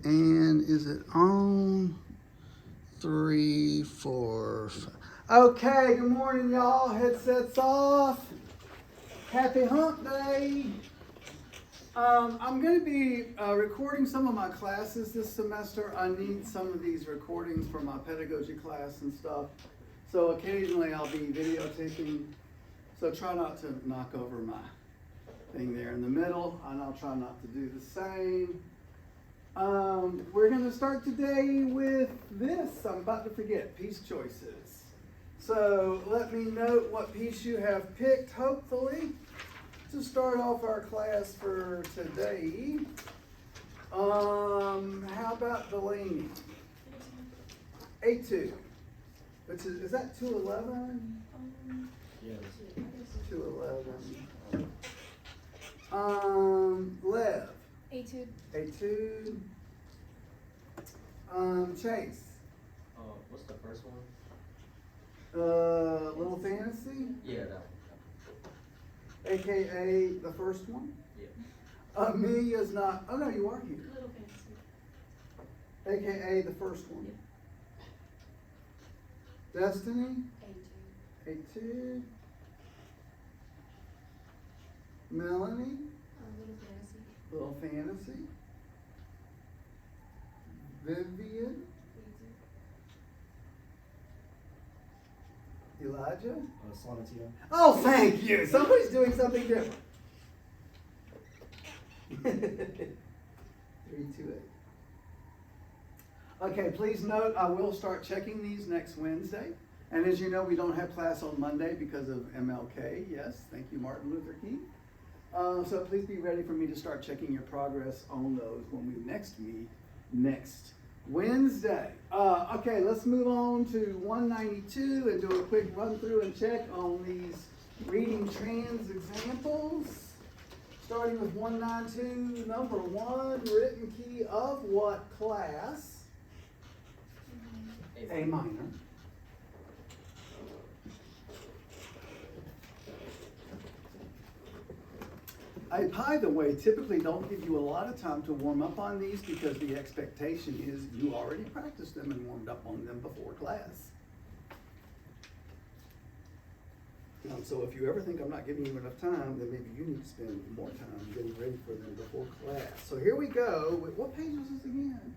And is it on? 3, 4, 5. Okay, good morning, y'all. Headsets off. Happy Hump Day. I'm going to be recording some of my classes this semester. I need some of these recordings for my pedagogy class and stuff. So occasionally I'll be videotaping. So try not to knock over my thing there in the middle, and I'll try not to do the same. We're going to start today with this. I'm about to forget, piece choices. So let me note what piece you have picked, hopefully, to start off our class for today. How about Delaney? A2. Which is that 211? Yeah. 211. Lev. A2. A2. Chase. What's the first one? Little Fantasy, Yeah, that one. AKA the first one. Yeah. Amelia's not, oh no, you are here. Little Fantasy. AKA the first one. Destiny, A2. A2. Melanie, Little Fantasy. Little Fantasy. Vivian, Elijah. Sonatino. Oh, thank you. Somebody's doing something different. 328. Okay, please note I will start checking these next Wednesday. And as you know, we don't have class on Monday because of MLK. Yes, thank you, Martin Luther King. So please be ready for me to start checking your progress on those when we next meet next Wednesday. Okay, let's move on to 192 and do a quick run through and check on these reading trans examples. Starting with 192, number 1, written key of what class? A minor. I, by the way, typically don't give you a lot of time to warm up on these because the expectation is you already practiced them and warmed up on them before class. So if you ever think I'm not giving you enough time, then maybe you need to spend more time getting ready for them before class. So here we go. What page was this again?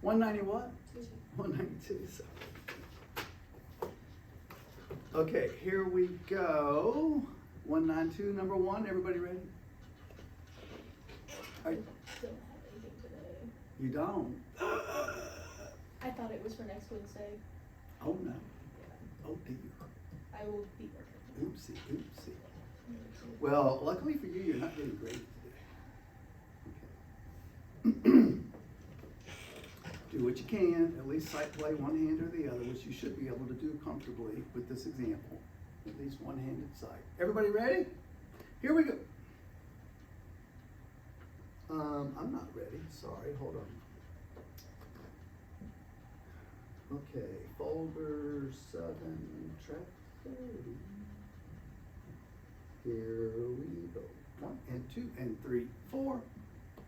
190 what? 192. So. Okay, here we go. 192, number 1. Everybody ready? I don't have anything today. You don't? I thought it was for next Wednesday. Oh no. Yeah. Oh dear. I will be working. Oopsie, oopsie. Well, luckily for you, you're not getting graded today. Okay. Do what you can, at least sight play one hand or the other, which you should be able to do comfortably with this example. At least one-handed sight. Everybody ready? Here we go. I'm not ready. Sorry, hold on. Okay, folder 7, track 30. Here we go. 1 and 2 and 3, 4,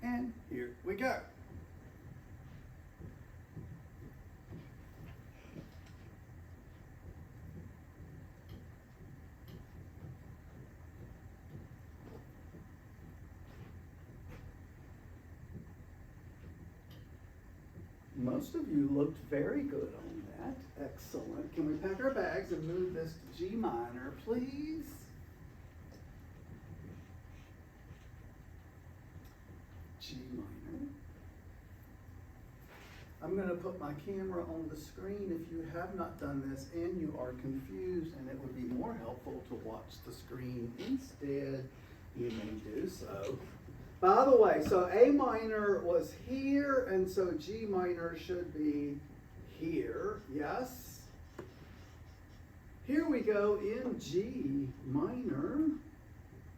and here we go. Most of you looked very good on that. Excellent. Can we pack our bags and move this to G minor, please? G minor. I'm going to put my camera on the screen if you have not done this and you are confused, and it would be more helpful to watch the screen instead. You may do so. By the way, so A minor was here, and so G minor should be here, yes? Here we go in G minor.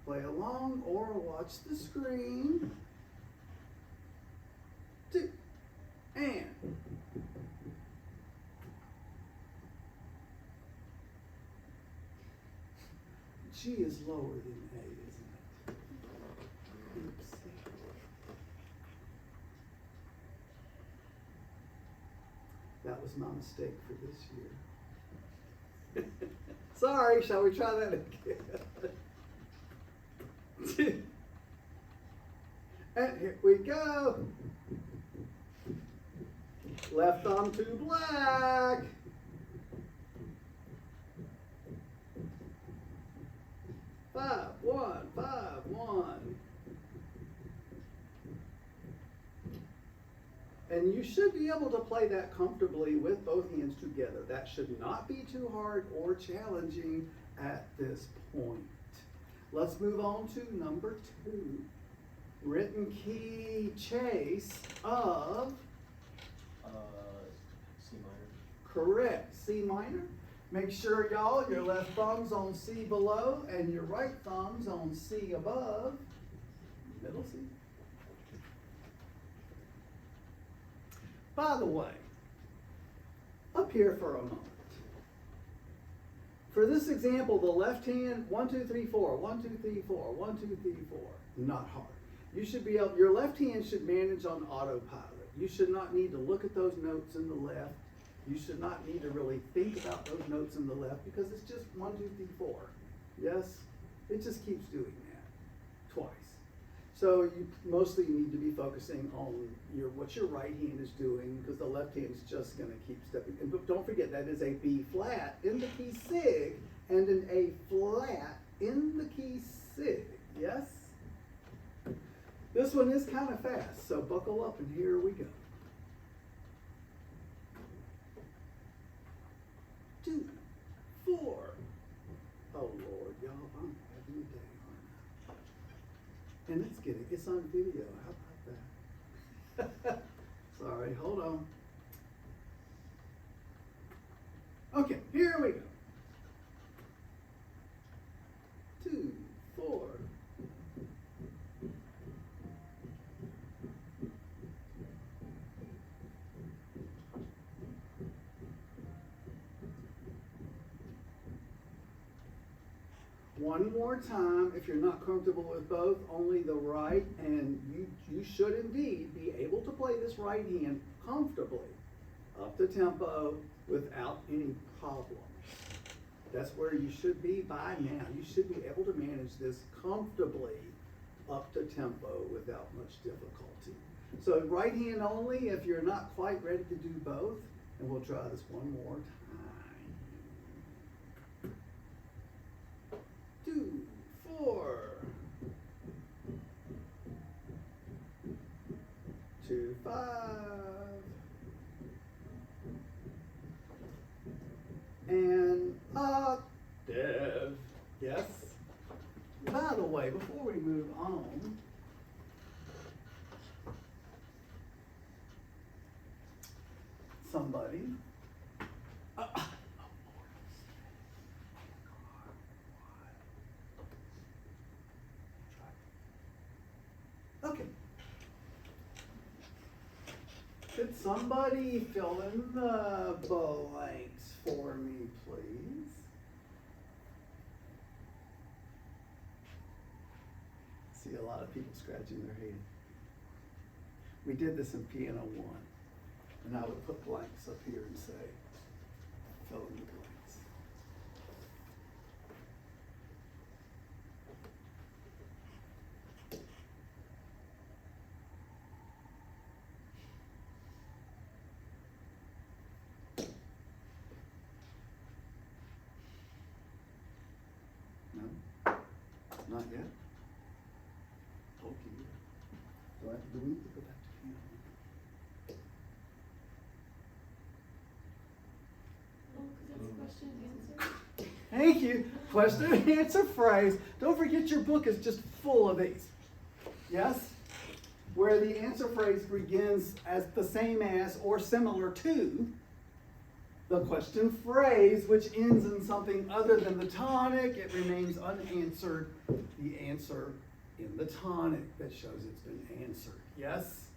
Play along or watch the screen. 2, and. G is lower than A, isn't it? Oops. That was my mistake for this year. Sorry, shall we try that again? And here we go. Left thumb to black. Five, one, 5, 1. And you should be able to play that comfortably with both hands together. That should not be too hard or challenging at this point. Let's move on to number 2. Written key chase of, C minor. correct, C minor. Make sure, y'all, your left thumb's on C below and your right thumb's on C above. Middle C. By the way, up here for a moment. For this example, the left hand, 1, 2, 3, 4, 1, 2, 3, 4, 1, 2, 3, 4. Not hard. You should be able, your left hand should manage on autopilot. You should not need to look at those notes in the left. You should not need to really think about those notes in the left because it's just 1, 2, 3, 4. Yes? It just keeps doing that twice. So you mostly need to be focusing on what your right hand is doing because the left hand is just going to keep stepping. And don't forget that is a B flat in the key sig and an A flat in the key sig. Yes? This one is kind of fast, so buckle up and here we go. 2, 4. Oh Lord, y'all, I'm having a day, aren't I? And it's on video. How about that? Sorry, hold on. Okay, here we go. 2, 4. One more time, if you're not comfortable with both, only the right, and you should indeed be able to play this right hand comfortably up the tempo without any problems. That's where you should be by now. You should be able to manage this comfortably up to tempo without much difficulty. So right hand only if you're not quite ready to do both, and we'll try this one more time. 2, 4. 2, 5. And octave. Yes? By the way, before we move on, somebody. Okay. Could somebody fill in the blanks for me, please? See a lot of people scratching their head. We did this in Piano 1, and I would put blanks up here and say, fill in the blanks. No? Not yet? Okay. Do we need to go back to piano? Oh, because that's question and answer. Thank you. Question and answer phrase. Don't forget your book is just full of these. Yes? Where the answer phrase begins as the same as or similar to the question phrase, which ends in something other than the tonic. It remains unanswered. The answer in the tonic that shows it's been answered. Yes?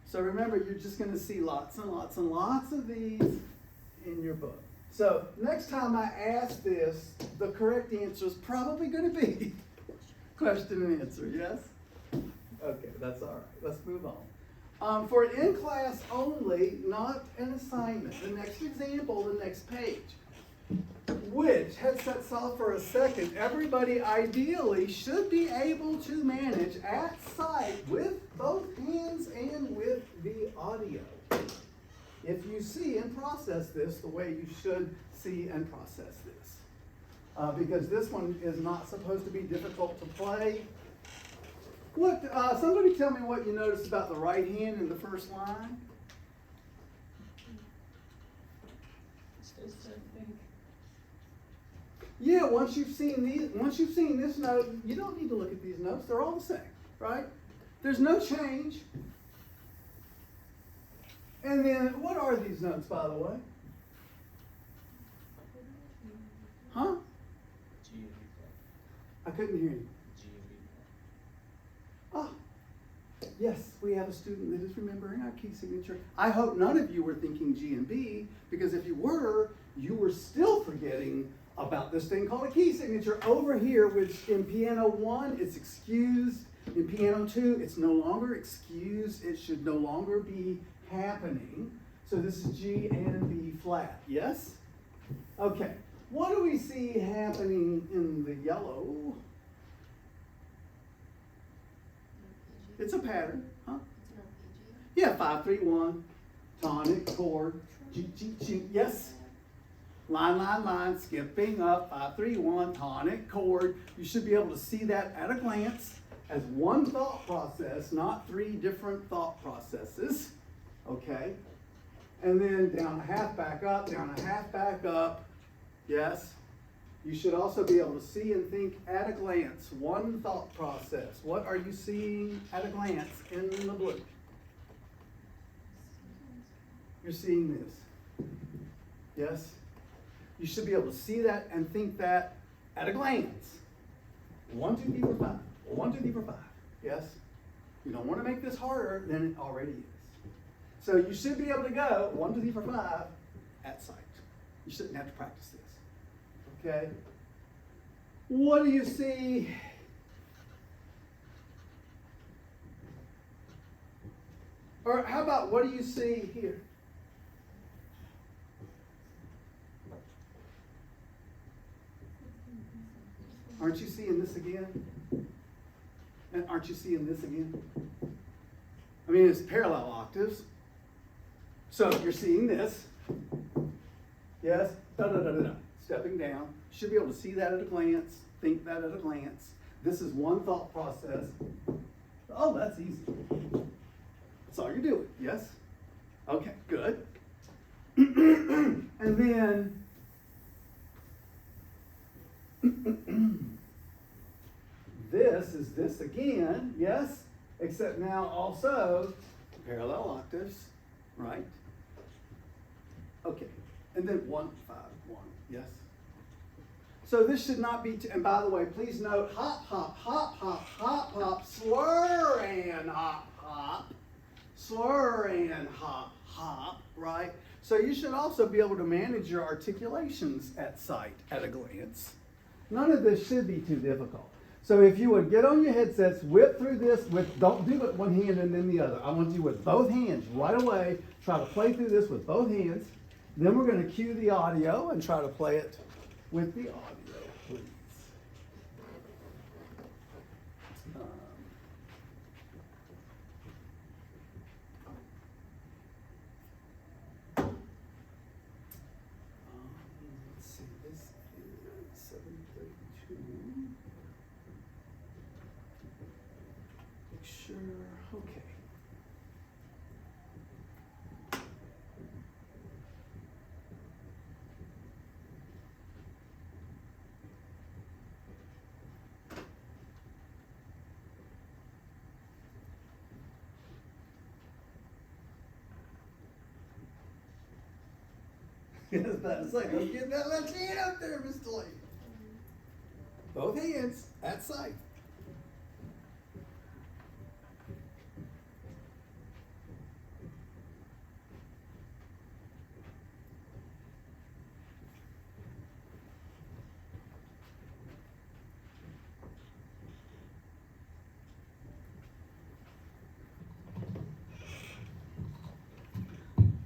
So remember, you're just going to see lots and lots and lots of these in your book. So next time I ask this, the correct answer is probably going to be question and answer. Yes? Okay, that's all right. Let's move on. For in class only, not an assignment. The next example, the next page. Which, headsets off for a second, everybody ideally should be able to manage at sight with both hands and with the audio. If you see and process this the way you should see and process this. Because this one is not supposed to be difficult to play. What, somebody tell me what you noticed about the right hand in the first line. Yeah, once you've seen this note, you don't need to look at these notes. They're all the same, right? There's no change. And then, what are these notes, by the way? Huh? G and B I couldn't hear you. flat. G and B Ah, yes, we have a student that is remembering our key signature. I hope none of you were thinking G and B, because if you were still forgetting about this thing called a key signature over here, which in piano 1, it's excused. In piano 2, it's no longer excused. It should no longer be happening. So this is G and B flat, yes? Okay, what do we see happening in the yellow? It's a pattern, huh? Yeah, 5, 3, 1, tonic, chord, G, G, G, yes? Line, line, line, skipping up, 5, 3, 1, tonic, chord. You should be able to see that at a glance as one thought process, not 3 different thought processes, okay? And then down a half, back up, down a half, back up, yes? You should also be able to see and think at a glance, one thought process. What are you seeing at a glance in the blue? You're seeing this, yes? You should be able to see that and think that at a glance. 1, 2, 3, 4, 5. 1, 2, 3, 4, 5. Yes? You don't want to make this harder than it already is. So you should be able to go 1, 2, 3, 4, 5 at sight. You shouldn't have to practice this. Okay? What do you see? Or how about what do you see here? Aren't you seeing this again? And aren't you seeing this again? I mean, it's parallel octaves. So you're seeing this. Yes? Da, da, da, da, da. Stepping down. You should be able to see that at a glance, think that at a glance. This is one thought process. Oh, that's easy. That's all you're doing. Yes? Okay, good. And then this is this again, yes? Except now also parallel octaves, right? Okay, and then 1, 5, 1, yes? So this should not be, and by the way, please note, hop, hop, hop, hop, hop, hop, slur and hop, hop, slur and hop, hop, right? So you should also be able to manage your articulations at sight, at a glance. None of this should be too difficult. So if you would get on your headsets, whip through this with, don't do it one hand and then the other. I want you with both hands right away. Try to play through this with both hands. Then we're going to cue the audio and try to play it with the audio, please. Let's see, this is 732. Make sure, okay. I was about to say, don't get that left hand up there, Mr. Lee. Both hands at sight.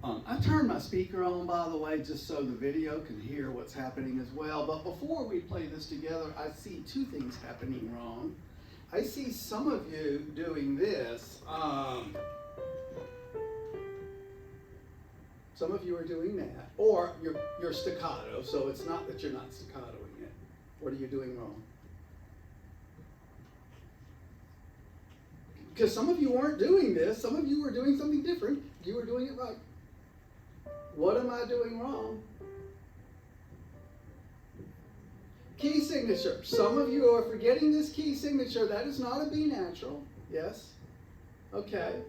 I turned my speaker on, by the way, just so the video can hear what's happening as well. But before we play this together, I see two things happening wrong. I see some of you doing this. Some of you are doing that, or you're staccato, so it's not that you're not staccatoing it. What are you doing wrong? Because some of you weren't doing this, some of you were doing something different. You were doing it right. What am I doing wrong? Key signature. Some of you are forgetting this key signature. That is not a B natural. Yes? Okay.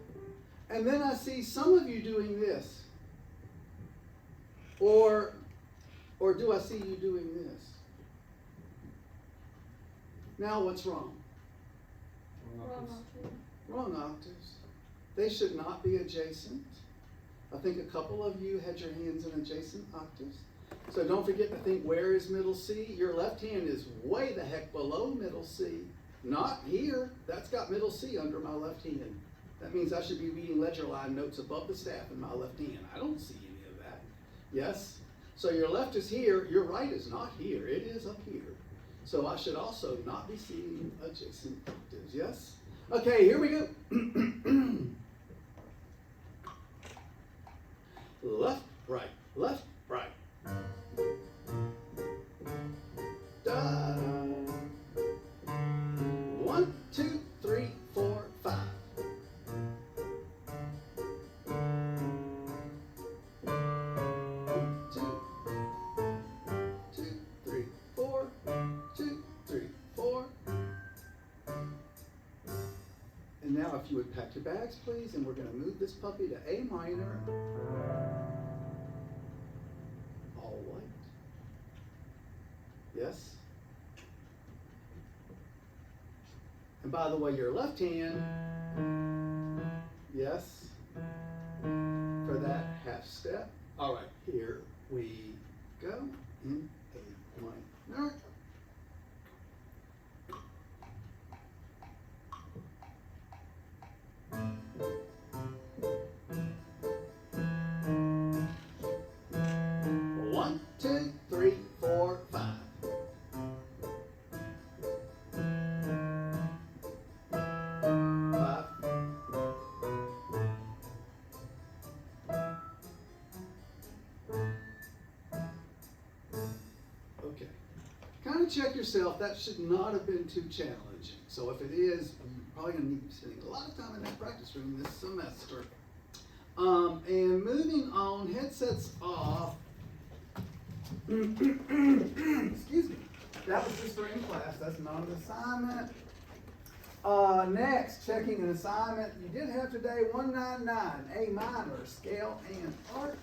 And then I see some of you doing this. Or do I see you doing this? Now what's wrong? Wrong octave. Wrong octaves. They should not be adjacent. I think a couple of you had your hands in adjacent octaves. So don't forget to think, where is middle C? Your left hand is way the heck below middle C. Not here. That's got middle C under my left hand. That means I should be reading ledger line notes above the staff in my left hand. I don't see any of that. Yes? So your left is here, your right is not here. It is up here. So I should also not be seeing adjacent octaves. Yes? Okay, here we go. Left, right, left, right. Da. 1, 2, 3, 4, 5. 2, 3, 4. 2, 3, 4. And now if you would pack your bags, please, and we're going to move this puppy to A minor. All white. Yes? And by the way, your left hand, yes, for that half step. All right, here we go in A minor. One, two, three, four, 5. 5. Okay. Kind of check yourself. That should not have been too challenging. So if it is, you're probably going to need to be spending a lot of time in that practice room this semester. And moving on, headsets off. Excuse me. That was just for in class. That's not an assignment. Next, checking an assignment. You did have today 199, A minor, scale and art.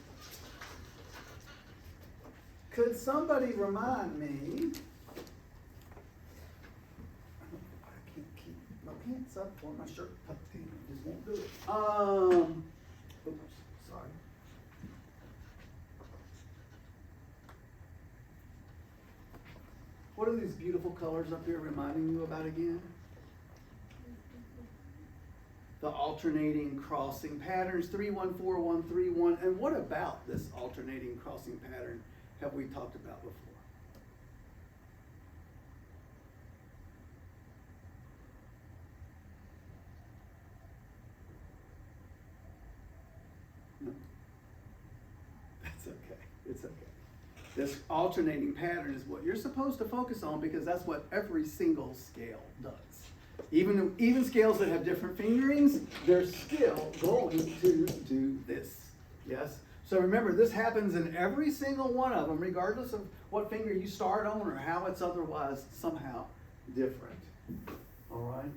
Could somebody remind me? I can't keep my pants up or my shirt tucked in. I just won't do it. Oops, sorry. What are these beautiful colors up here reminding you about again? The alternating crossing patterns, 3, 1, 4, 1, 3, 1. And what about this alternating crossing pattern have we talked about before? No. That's okay. It's okay. This alternating pattern is what you're supposed to focus on because that's what every single scale does. Even scales that have different fingerings, they're still going to do this. Yes? So remember, this happens in every single one of them, regardless of what finger you start on or how it's otherwise somehow different. All right?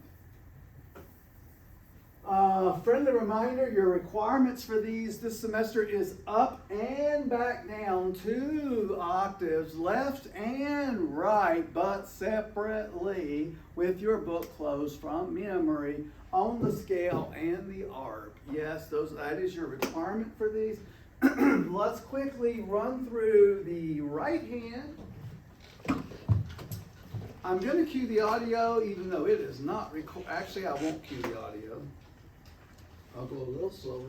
Friendly reminder, your requirements for these this semester is up and back down 2 octaves, left and right, but separately with your book closed from memory on the scale and the arc. Yes, that is your requirement for these. Let's quickly run through the right hand. I'm going to cue the audio, even though it is not actually, I won't cue the audio. I'll go a little slower.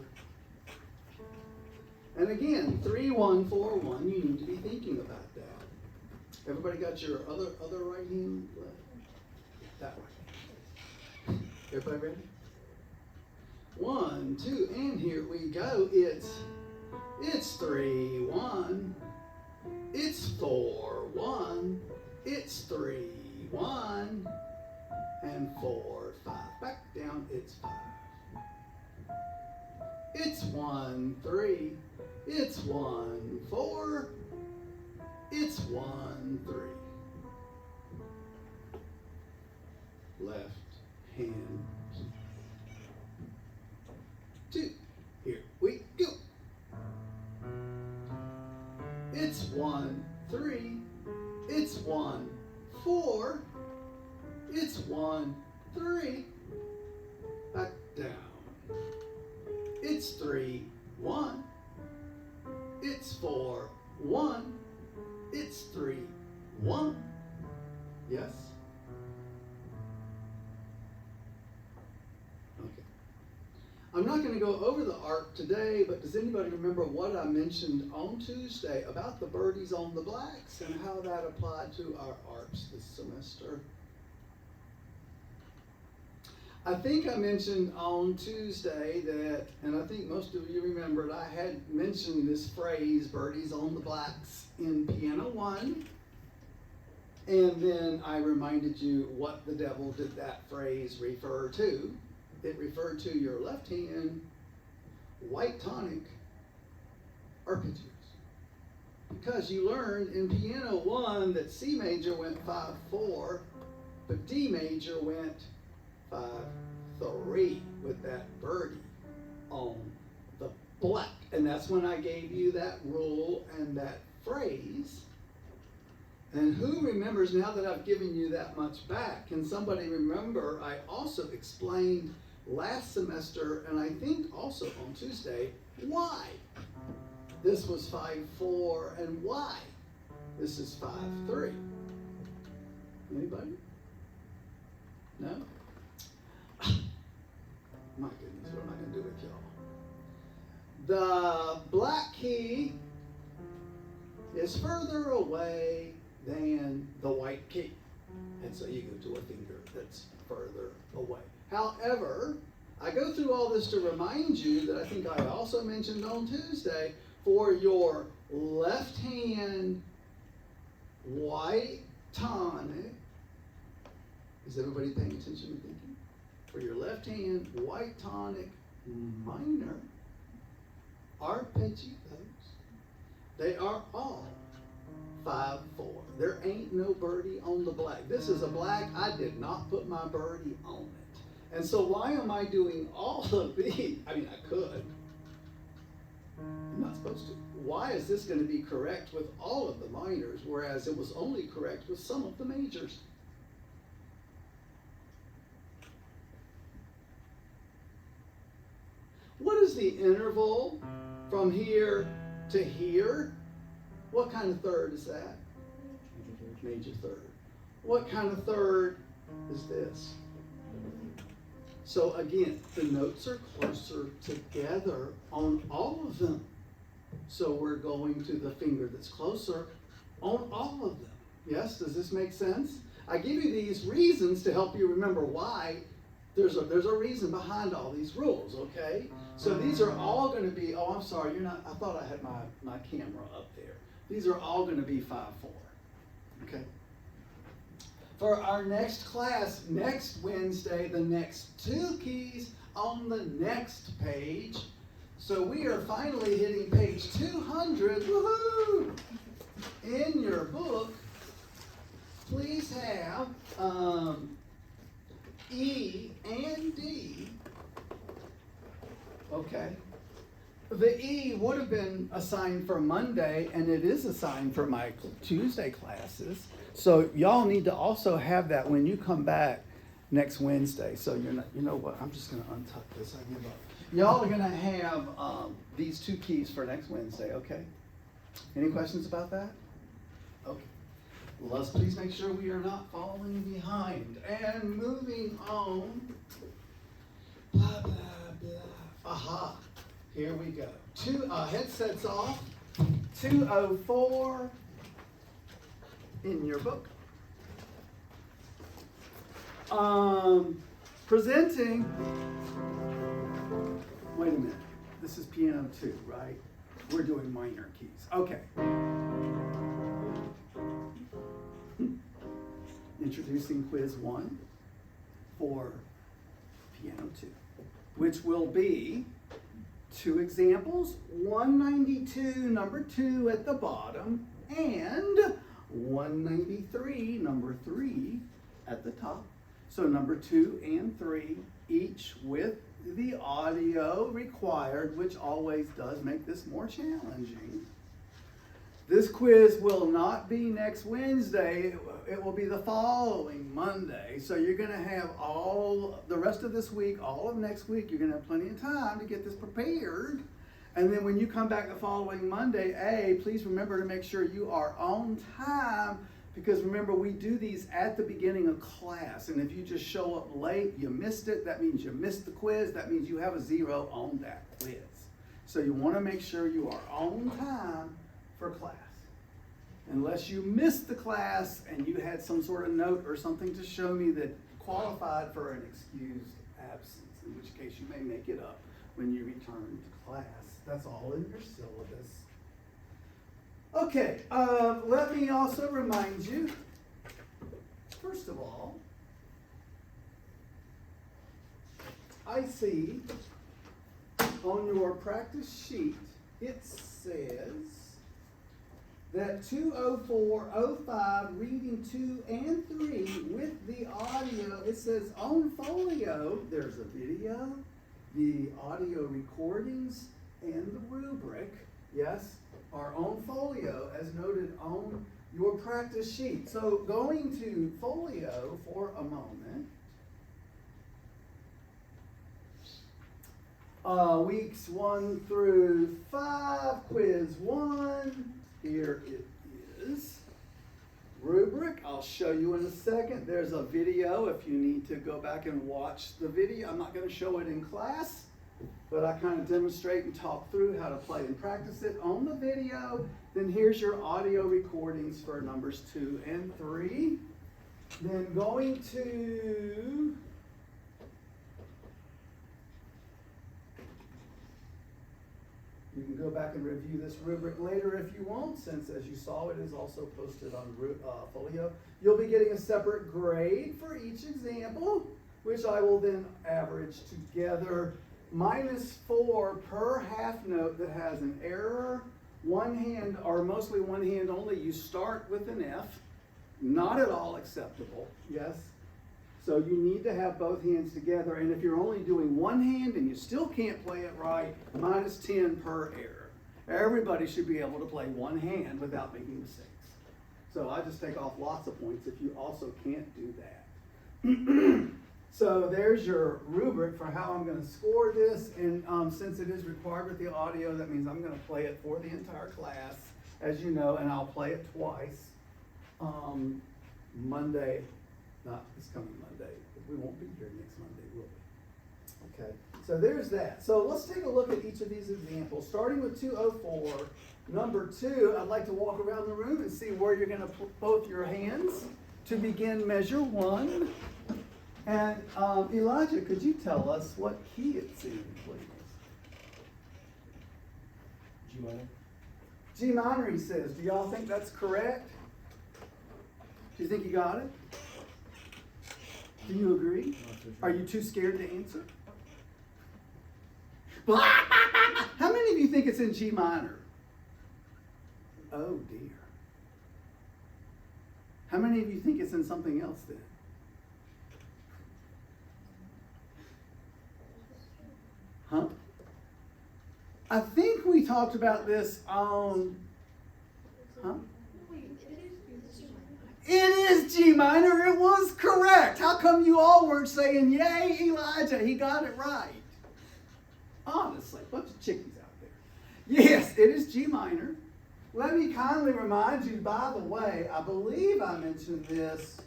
And again, 3, 1, 4, 1, you need to be thinking about that. Everybody got your other right hand left? That way. Everybody ready? 1, 2, and here we go. It's 3, 1. It's 4, 1. It's 3, 1. And 4, 5. Back down, it's 5. It's 1, 3. It's 1, 4. It's 1, 3. Left hand. 2. Here we go. It's 1, 3. It's 1, 4. It's 1, 3. Back down. It's 3, 1. It's 4, 1. It's 3, 1. Yes? Okay. I'm not going to go over the arc today, but does anybody remember what I mentioned on Tuesday about the birdies on the blacks and how that applied to our arcs this semester? I think I mentioned on Tuesday that, and I think most of you remembered, I had mentioned this phrase, birdies on the blacks, in Piano 1. And then I reminded you what the devil did that phrase refer to. It referred to your left hand, white tonic arpeggios. Because you learned in Piano 1 that C major went 5-4, but D major went 5-3 with that birdie on the black. And that's when I gave you that rule and that phrase. And who remembers, now that I've given you that much back, can somebody remember I also explained last semester, and I think also on Tuesday, why this was 5-4 and why this is 5-3? Anybody? No? My goodness, what am I going to do with y'all? The black key is further away than the white key. And so you go to a finger that's further away. However, I go through all this to remind you that I think I also mentioned on Tuesday, for your left hand white tonic, is everybody paying attention and thinking? For your left hand white tonic minor arpeggios, they are all 5-4. There ain't no birdie on the black. This is a black. I did not put my birdie on it. And so why am I doing all of these? I mean, I could. I'm not supposed to. Why is this going to be correct with all of the minors, whereas it was only correct with some of the majors? What is the interval from here to here? What kind of third is that? Major third. What kind of third is this? So again, the notes are closer together on all of them. So we're going to the finger that's closer on all of them. Yes, does this make sense? I give you these reasons to help you remember why. There's a reason behind all these rules, okay? So these are all going to be, oh, I'm sorry, you're not, I thought I had my camera up there. These are all going to be 5-4, okay? For our next class, next Wednesday, the next 2 keys on the next page. So we are finally hitting page 200, woohoo! In your book, please have E and D. Okay. The E would have been assigned for Monday, and it is assigned for my Tuesday classes. So y'all need to also have that when you come back next Wednesday. So you're not, you know what? I'm just going to untuck this. I give up. Y'all are going to have these 2 keys for next Wednesday. Okay. Any questions about that? Okay. Let's please make sure we are not falling behind. And moving on. Blah, blah, blah. Aha. Here we go. Headsets off. 204 in your book. Presenting. Wait a minute. This is piano 2, right? We're doing minor keys. Okay. Introducing quiz 1 for piano 2, which will be 2 examples, 192, number 2 at the bottom, and 193, number 3 at the top. So number 2 and 3, each with the audio required, which always does make this more challenging. This quiz will not be next Wednesday, it will be the following Monday. So you're gonna have all the rest of this week, all of next week, you're gonna have plenty of time to get this prepared. And then when you come back the following Monday, please remember to make sure you are on time, because remember, we do these at the beginning of class. And if you just show up late, you missed it, that means you missed the quiz, that means you have a 0 on that quiz. So you wanna make sure you are on time for class. Unless you missed the class and you had some sort of note or something to show me that qualified for an excused absence, in which case you may make it up when you return to class. That's all in your syllabus. Okay, let me also remind you, first of all, I see on your practice sheet, it says that 20405, reading 2 and 3 with the audio, it says on folio, there's a video, the audio recordings, and the rubric, yes, are on folio as noted on your practice sheet. So going to folio for a moment. Weeks 1 through 5, quiz 1. Here it is. Rubric, I'll show you in a second. There's a video if you need to go back and watch the video. I'm not going to show it in class, but I kind of demonstrate and talk through how to play and practice it on the video. Then here's your audio recordings for numbers 2 and 3. Then going to you can go back and review this rubric later if you want, since as you saw it is also posted on folio. You'll be getting a separate grade for each example, which I will then average together. -4 per half note that has an error, one hand, or mostly one hand only. You start with an F, not at all acceptable, yes? So you need to have both hands together, and if you're only doing one hand and you still can't play it right, -10 per error. Everybody should be able to play one hand without making mistakes. So I just take off lots of points if you also can't do that. So there's your rubric for how I'm going to score this, and since it is required with the audio, that means I'm going to play it for the entire class, as you know, and I'll play it twice. Monday, not this coming Monday, we won't be here next Monday, will we? Okay, so there's that. So let's take a look at each of these examples, starting with 204. Number 2, I'd like to walk around the room and see where you're going to put both your hands to begin measure 1. And Elijah, could you tell us what key it's in, please? G minor. G minor, he says. Do y'all think that's correct? Do you think you got it? Do you agree? Are you too scared to answer? How many of you think it's in G minor? Oh dear. How many of you think it's in something else then? Huh? I think we talked about this on, huh? It is G minor. It was correct. How come you all weren't saying, yay, Elijah, he got it right? Honestly, bunch of chickies out there. Yes, it is G minor. Let me kindly remind you, by the way, I believe I mentioned this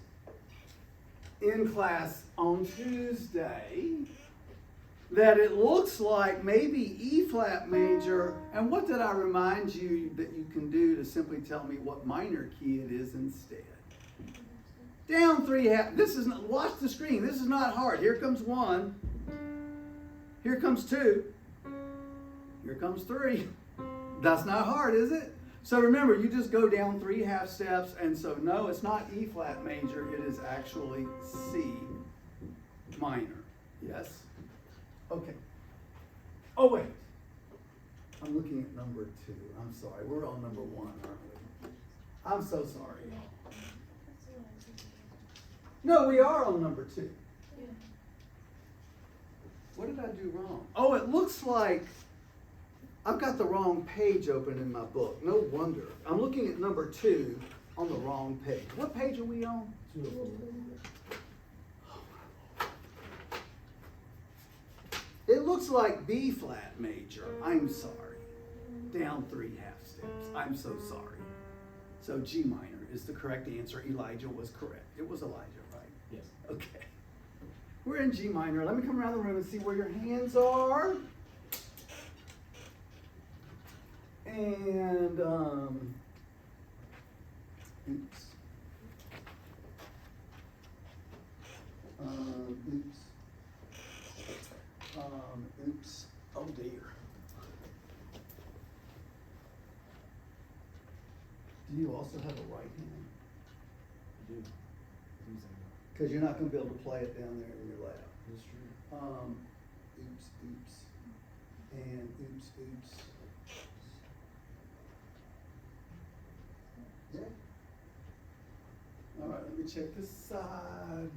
in class on Tuesday. that it looks like maybe E flat major. And what did I remind you that you can do to simply tell me what minor key it is instead? Down 3 half. This is not, watch the screen. This is not hard. Here comes 1. Here comes 2. Here comes 3. That's not hard, is it? So remember, you just go down 3 half steps, and so no, it's not E flat major, it is actually C minor. Yes? Okay. Oh, wait. I'm looking at number 2. I'm sorry. We're on number 1, aren't we? I'm so sorry, y'all. No, we are on number 2. Yeah. What did I do wrong? Oh, it looks like I've got the wrong page open in my book. No wonder. I'm looking at number 2 on the wrong page. What page are we on? 204. It looks like B flat major. I'm sorry. Down 3 half steps. I'm so sorry. So G minor is the correct answer. Elijah was correct. It was Elijah, right? Yes. Okay. We're in G minor. Let me come around the room and see where your hands are. And, oops. Oops. Oops. Oh dear. Do you also have a right hand? I do. Because you're not going to be able to play it down there in your lap. That's true. Oops, oops. And oops, oops. Yeah. All right, let me check this side.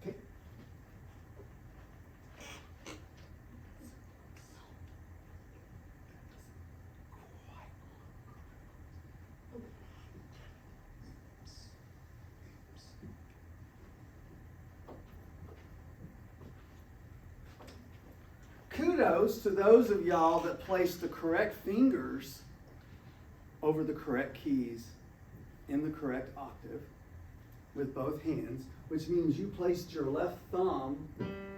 Okay. Kudos to those of y'all that placed the correct fingers over the correct keys in the correct octave with both hands, which means you placed your left thumb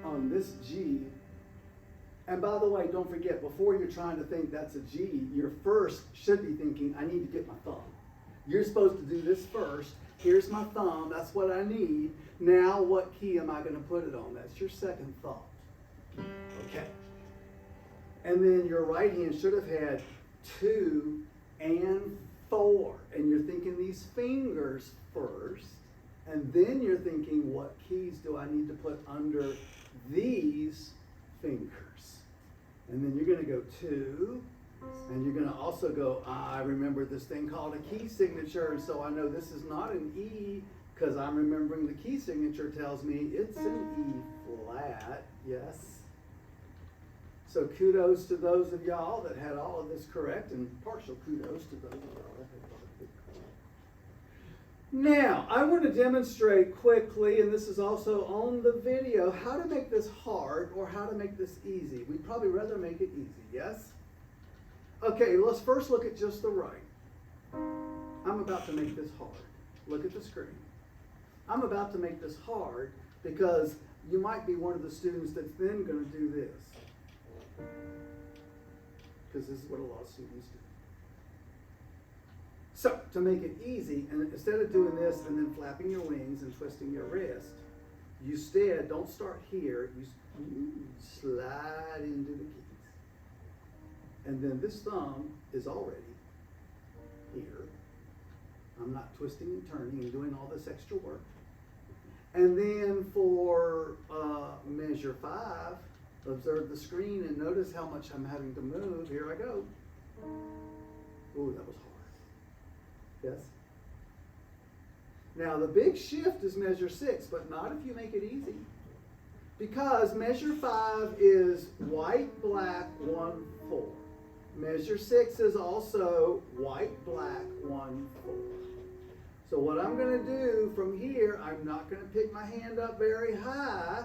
on this G. And by the way, don't forget, before you're trying to think that's a G, your first should be thinking, I need to get my thumb. You're supposed to do this first. Here's my thumb, that's what I need. Now what key am I going to put it on? That's your second thought. Okay. And then your right hand should have had 2 and 4. And you're thinking these fingers first. And then you're thinking, what keys do I need to put under these fingers? And then you're going to go 2. And you're going to also go, I remember this thing called a key signature. And so I know this is not an E because I'm remembering the key signature tells me it's an E flat. Yes. So kudos to those of y'all that had all of this correct, and partial kudos to those of y'all that had all of it correct. Now, I want to demonstrate quickly, and this is also on the video, how to make this hard or how to make this easy. We'd probably rather make it easy, yes? Okay, let's first look at just the right. I'm about to make this hard. Look at the screen. I'm about to make this hard because you might be one of the students that's then going to do this. Because this is what a lot of students do. So, to make it easy, and instead of doing this and then flapping your wings and twisting your wrist, you instead don't start here, you slide into the keys. And then this thumb is already here. I'm not twisting and turning and doing all this extra work. And then for measure 5, observe the screen and notice how much I'm having to move. Here I go. Ooh, that was hard. Yes? Now the big shift is measure 6, but not if you make it easy. Because measure 5 is white, black, 1, 4. Measure 6 is also white, black, 1, 4. So what I'm going to do from here, I'm not going to pick my hand up very high,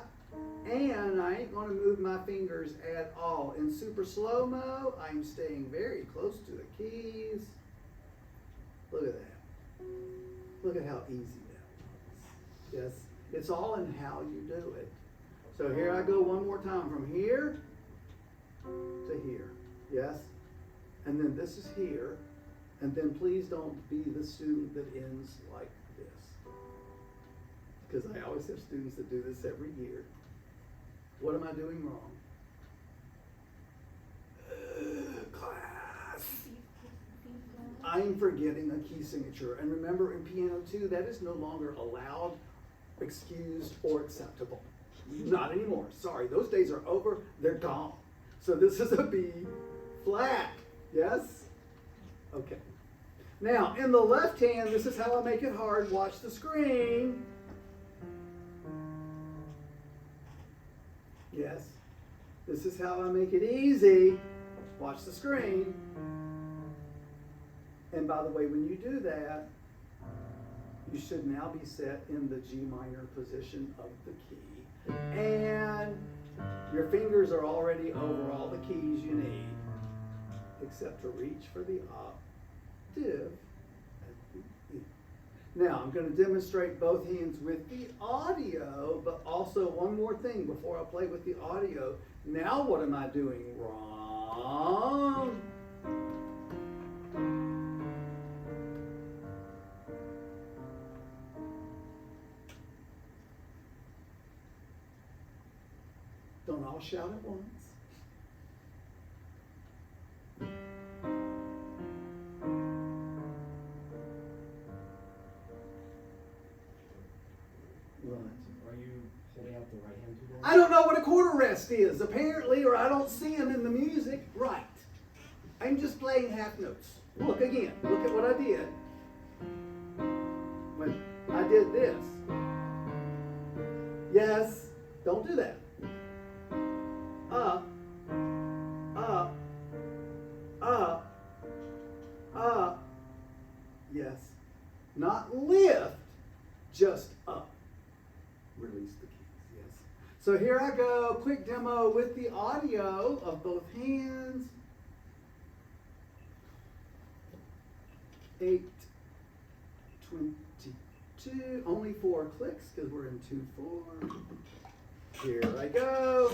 and I ain't going to move my fingers at all. In super slow-mo, I'm staying very close to the keys. Look at that. Look at how easy that was. Yes, it's all in how you do it. So here I go one more time from here to here. Yes? And then this is here. And then please don't be the student that ends like this. Because I always have students that do this every year. What am I doing wrong? Class. I'm forgetting a key signature. And remember, in piano 2, that is no longer allowed, excused, or acceptable. Not anymore. Sorry, those days are over. They're gone. So this is a B flat. Yes? Okay. Now, in the left hand, this is how I make it hard. Watch the screen. Yes. This is how I make it easy. Watch the screen. And by the way, when you do that, you should now be set in the G minor position of the key. And your fingers are already over all the keys you need, except to reach for the octave. Now, I'm going to demonstrate both hands with the audio, but also one more thing before I play with the audio. Now, what am I doing wrong? Don't all shout at once. Are you holding out the right hand too long? I don't know what a quarter rest is, apparently, or I don't see them in the music. Right. I'm just playing half notes. Look again. Look at what I did. When I did this. Yes. Don't do that. Up. Up. Up. Up. Yes. Not lift, just up. Release the keys, yes. So here I go, quick demo with the audio of both hands. 8:22, only 4 clicks because we're in 2/4. Here I go.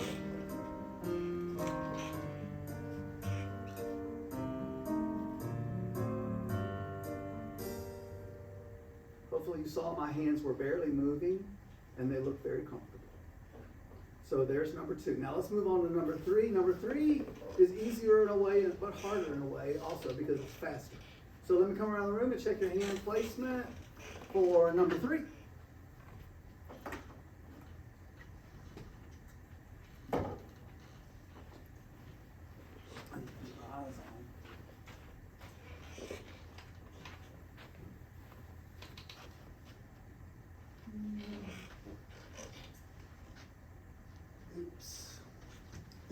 Hopefully you saw my hands were barely moving and they look very comfortable. So there's number 2. Now let's move on to number 3. Number 3 is easier in a way, but harder in a way also because it's faster. So let me come around the room and check your hand placement for number 3.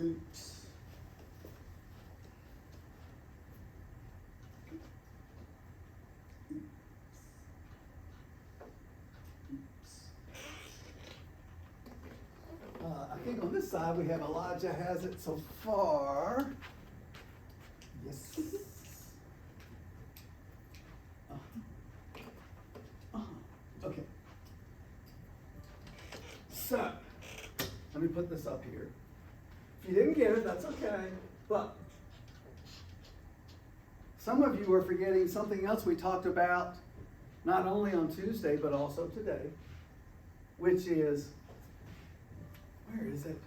Oops. Oops. I think on this side we have Elijah has it so far. Yes. Okay. So, let me put this up here. If you didn't get it, that's okay. But some of you are forgetting something else we talked about not only on Tuesday, but also today, which is, where is it?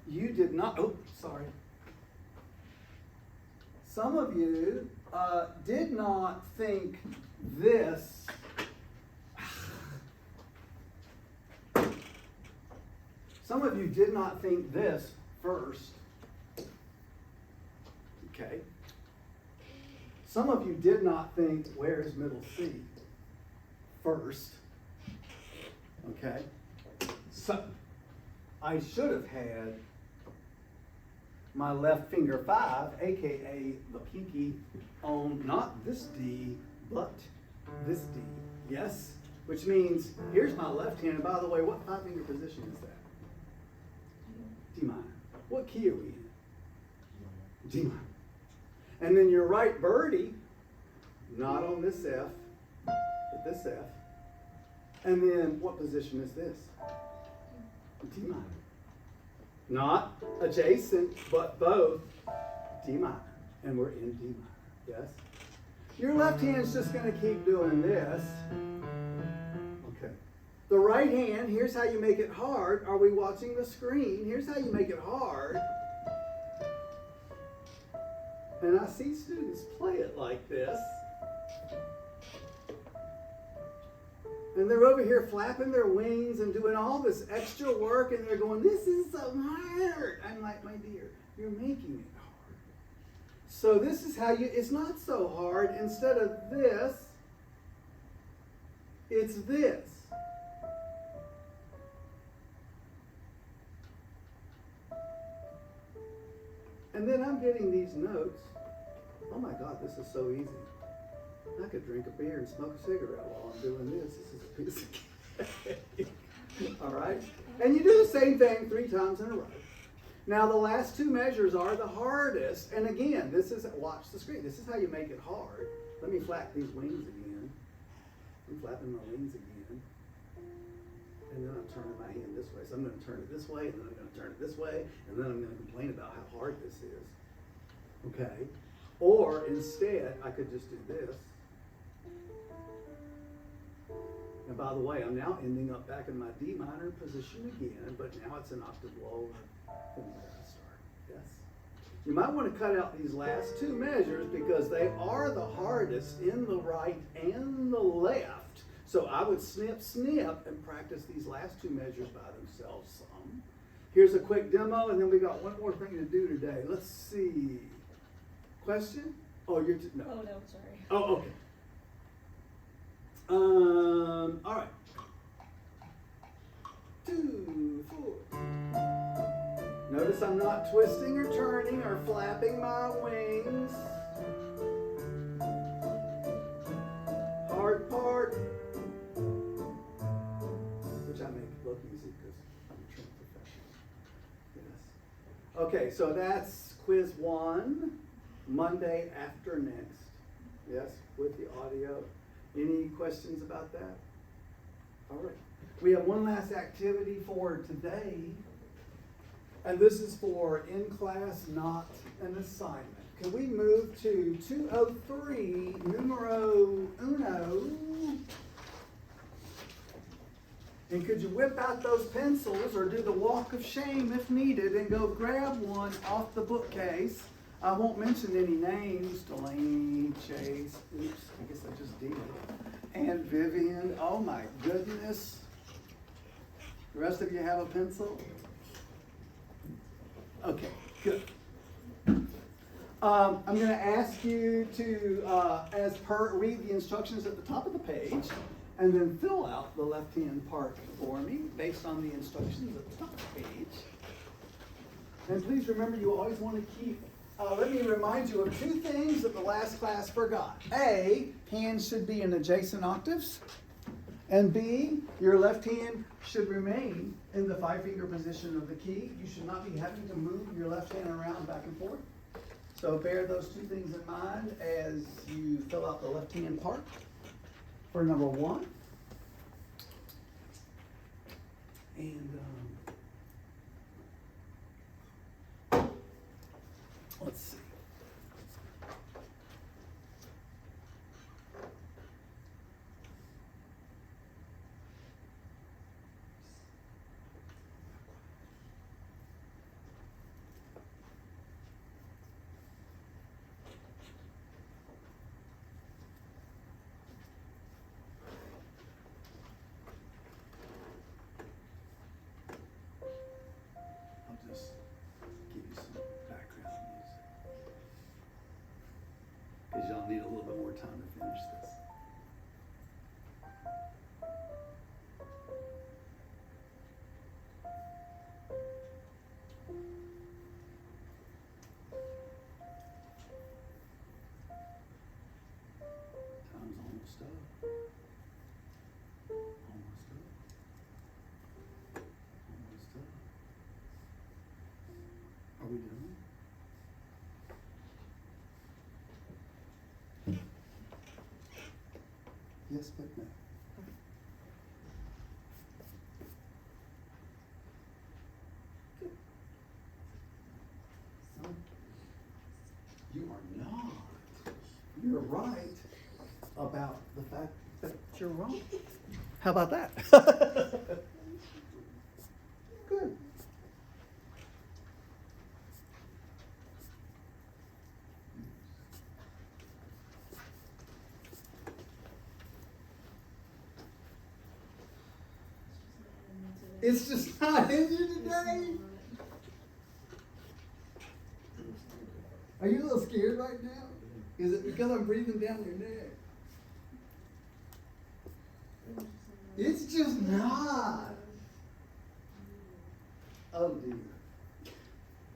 You did not, oh, sorry. Some of you did not think this. Some of you did not think this first. Okay. Some of you did not think, where is middle C? First. Okay. So, I should have had my left finger 5, aka the pinky, on not this D, but this D. Yes? Which means, here's my left hand, and by the way, what 5-finger position is that? D minor. What key are we in? D minor. And then your right birdie, not on this F, but this F. And then what position is this? D minor. Not adjacent, but both D minor. And we're in D minor. Yes? Your left hand's just going to keep doing this. Okay. The right hand, here's how you make it hard. Are we watching the screen? Here's how you make it hard. And I see students play it like this. And they're over here flapping their wings and doing all this extra work, and they're going, this is so hard. I'm like, my dear, you're making it hard. So this is how you, it's not so hard. Instead of this, it's this. And then I'm getting these notes. Oh my God, this is so easy. I could drink a beer and smoke a cigarette while I'm doing this. This is a piece of cake. All right? And you do the same thing 3 times in a row. Now the last 2 measures are the hardest. And again, this is, watch the screen. This is how you make it hard. Let me flap these wings again. I'm flapping my wings again. And then I'm turning my hand this way. So I'm going to turn it this way, and then I'm going to turn it this way, and then I'm going to complain about how hard this is. Okay? Or instead, I could just do this. And by the way, I'm now ending up back in my D minor position again, but now it's an octave lower than where I started. Yes? You might want to cut out these last 2 measures because they are the hardest in the right and the left. So I would snip, snip, and practice these last 2 measures by themselves some. Here's a quick demo, and then we got one more thing to do today. Let's see. Question? Oh, you're no. Oh, no, sorry. Oh, okay. All right. 2, 4. Notice I'm not twisting or turning or flapping my wings. Hard part, which I make look easy because I'm a trained professional. Yes. Okay, so that's quiz 1, Monday after next. Yes, with the audio. Any questions about that? All right. We have one last activity for today, and this is for in class, not an assignment. Can we move to 203, numero uno? And could you whip out those pencils or do the walk of shame if needed and go grab one off the bookcase? I won't mention any names. Delaney, Chase, oops, I guess I just did. And Vivian, oh my goodness. The rest of you have a pencil? Okay, good. I'm going to ask you to, read the instructions at the top of the page, and then fill out the left-hand part for me based on the instructions at the top of the page. And please remember, you always want to keep. Let me remind you of 2 things that the last class forgot. A, hands should be in adjacent octaves. And B, your left hand should remain in the 5-finger position of the key. You should not be having to move your left hand around back and forth. So bear those 2 things in mind as you fill out the left hand part for number 1. And let's see. I'll just give you some background music, because y'all need a little bit more time to finish this. Time's almost up. Almost up. Almost up. Are we done? Yes, but no. right about the fact that you're wrong. How about that? Good. It's just not in you today. Are you a little scared right now? Is it because I'm breathing down your neck? It's just not. Oh dear.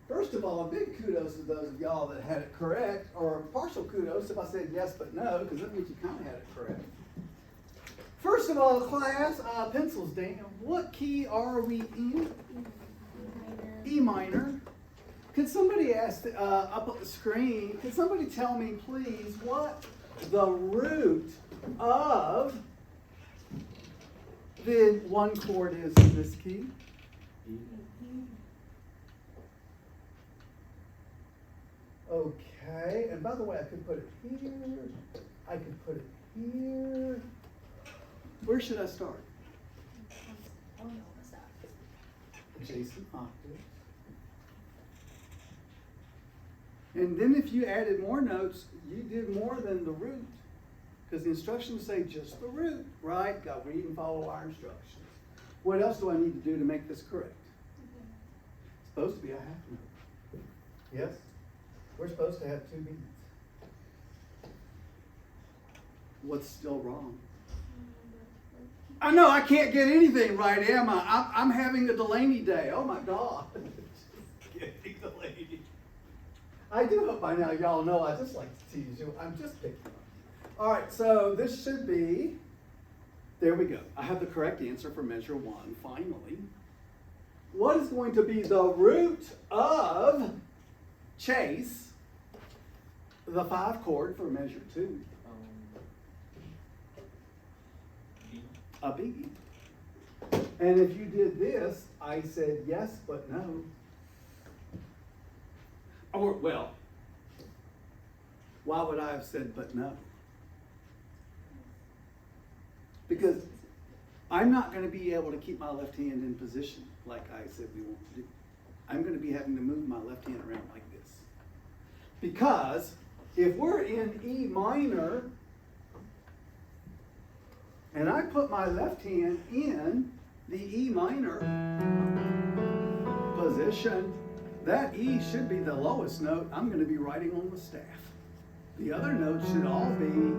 First of all, a big kudos to those of y'all that had it correct, or partial kudos if I said yes but no, because that means you kind of had it correct. First of all, class, pencils down. What key are we in? E minor. Could somebody ask up at the screen, could somebody tell me please what the root of the one chord is in this key? Okay, and by the way, I could put it here, I could put it here. Where should I start? Adjacent octave. And then if you added more notes, you did more than the root. Because the instructions say just the root, right? Got to read and follow our instructions. What else do I need to do to make this correct? It's supposed to be a half note. Yes? We're supposed to have 2 beats. What's still wrong? I know I can't get anything right, am I? I'm having a Delaney day. Oh my God. Just kidding, Delaney. I do hope by now y'all know I just like to tease you. I'm just picking on you. All right, so this should be, there we go. I have the correct answer for measure 1, finally. What is going to be the root of Chase, the 5 chord for measure 2? A B. And if you did this, I said yes, but no. Or, well, why would I have said but no? Because I'm not going to be able to keep my left hand in position like I said we want to do. I'm going to be having to move my left hand around like this. Because if we're in E minor, and I put my left hand in the E minor position, that E should be the lowest note I'm going to be writing on the staff. The other notes should all be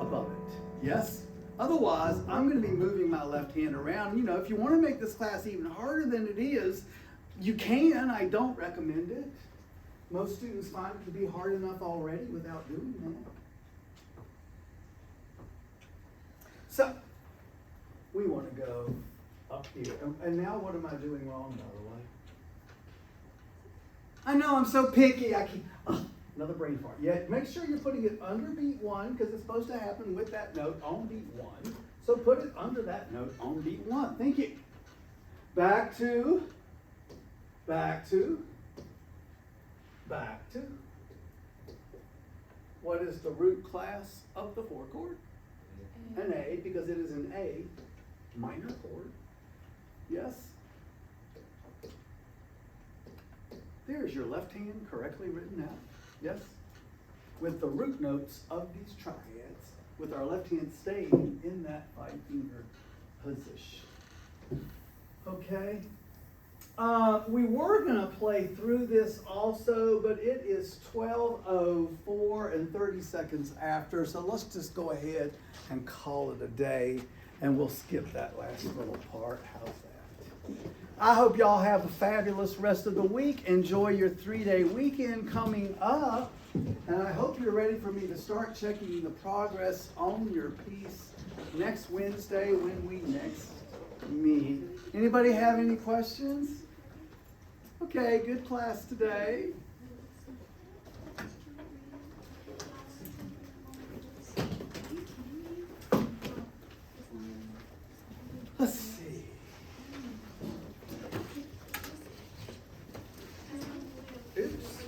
above it. Yes? Otherwise, I'm going to be moving my left hand around. You know, if you want to make this class even harder than it is, you can. I don't recommend it. Most students find it to be hard enough already without doing that. So, we want to go up here. And now what am I doing wrong, by the way? I know, I'm so picky. I can't. Another brain fart. Yeah, make sure you're putting it under beat 1 because it's supposed to happen with that note on beat 1. So put it under that note on beat 1. Thank you. Back to, back to, back to. What is the root class of the 4 chord? An A, because it is an A minor chord. Yes? There's your left hand correctly written out. Yes? With the root notes of these triads, with our left hand staying in that 5-finger position. Okay? We were going to play through this also, but it is 12:04 and 30 seconds after, so let's just go ahead and call it a day, and we'll skip that last little part. How's that? I hope y'all have a fabulous rest of the week. Enjoy your 3-day weekend coming up, and I hope you're ready for me to start checking the progress on your piece next Wednesday when we next meet. Anybody have any questions? Okay, good class today. Let's see. Oops.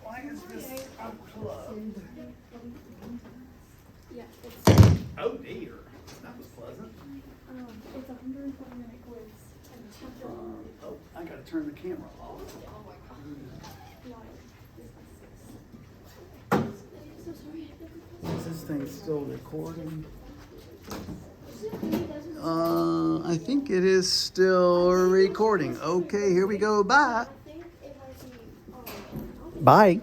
Why is this unplugged? Oh, I gotta turn the camera off. Is this thing still recording? I think it is still recording. Okay, here we go. Bye. Bye.